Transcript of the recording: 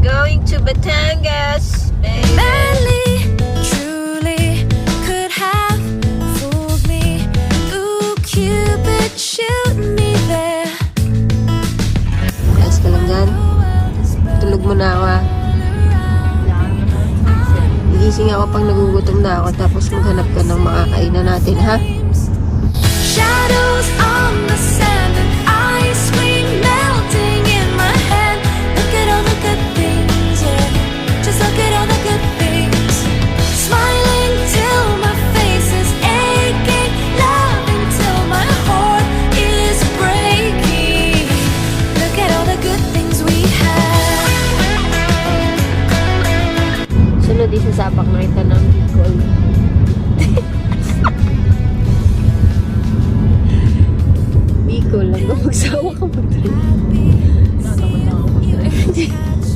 going to Batangas. Madly, truly could have fooled me. Ooh, Cupid, shoot me there. Ayos ka lang dyan. Tulog mo na ako ha. Gigising ako pag nagugutom na ako, tapos maghanap ka ng makakainan natin ha. Shadows on the sand and ice cream melting in my hand. Look at all the good things, yeah. Just look at all the good things. Smiling till my face is aching, loving till my heart is breaking. Look at all the good things we have. Sunod, isasapak na kita ng